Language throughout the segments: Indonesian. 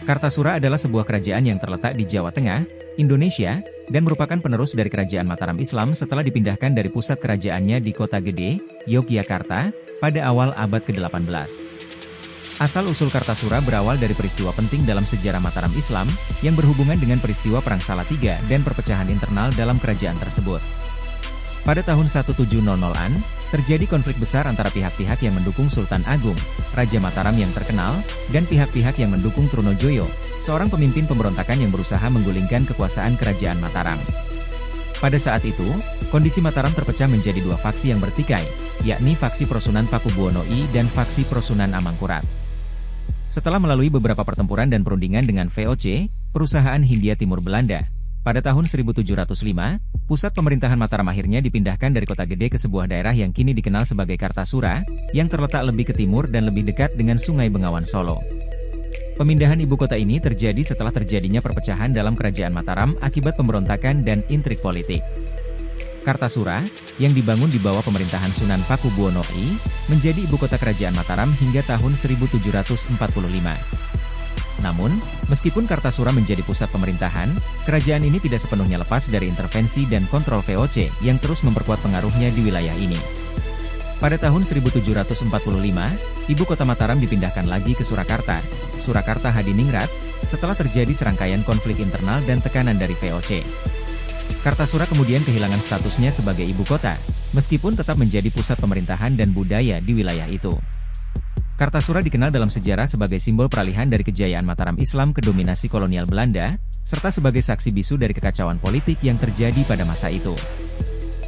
Kartasura adalah sebuah kerajaan yang terletak di Jawa Tengah, Indonesia, dan merupakan penerus dari Kerajaan Mataram Islam setelah dipindahkan dari pusat kerajaannya di Kota Gede, Yogyakarta, pada awal abad ke-18. Asal-usul Kartasura berawal dari peristiwa penting dalam sejarah Mataram Islam, yang berhubungan dengan peristiwa Perang Salatiga dan perpecahan internal dalam kerajaan tersebut. Pada tahun 1700-an, terjadi konflik besar antara pihak-pihak yang mendukung Sultan Agung, Raja Mataram yang terkenal, dan pihak-pihak yang mendukung Trunojoyo, seorang pemimpin pemberontakan yang berusaha menggulingkan kekuasaan kerajaan Mataram. Pada saat itu, kondisi Mataram terpecah menjadi dua faksi yang bertikai, yakni faksi Prosunan Pakubuwono I dan faksi Prosunan Amangkurat. Setelah melalui beberapa pertempuran dan perundingan dengan VOC, perusahaan Hindia Timur Belanda, pada tahun 1705, pusat pemerintahan Mataram akhirnya dipindahkan dari Kota Gede ke sebuah daerah yang kini dikenal sebagai Kartasura, yang terletak lebih ke timur dan lebih dekat dengan Sungai Bengawan Solo. Pemindahan ibu kota ini terjadi setelah terjadinya perpecahan dalam kerajaan Mataram akibat pemberontakan dan intrik politik. Kartasura, yang dibangun di bawah pemerintahan Sunan Pakubuwono I, menjadi ibu kota kerajaan Mataram hingga tahun 1745. Namun, meskipun Kartasura menjadi pusat pemerintahan, kerajaan ini tidak sepenuhnya lepas dari intervensi dan kontrol VOC yang terus memperkuat pengaruhnya di wilayah ini. Pada tahun 1745, ibu kota Mataram dipindahkan lagi ke Surakarta, Surakarta Hadiningrat, setelah terjadi serangkaian konflik internal dan tekanan dari VOC. Kartasura kemudian kehilangan statusnya sebagai ibu kota, meskipun tetap menjadi pusat pemerintahan dan budaya di wilayah itu. Kartasura dikenal dalam sejarah sebagai simbol peralihan dari kejayaan Mataram Islam ke dominasi kolonial Belanda, serta sebagai saksi bisu dari kekacauan politik yang terjadi pada masa itu.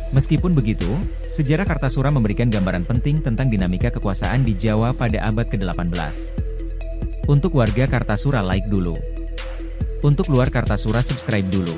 Meskipun begitu, sejarah Kartasura memberikan gambaran penting tentang dinamika kekuasaan di Jawa pada abad ke-18. Untuk warga Kartasura like dulu. Untuk luar Kartasura subscribe dulu.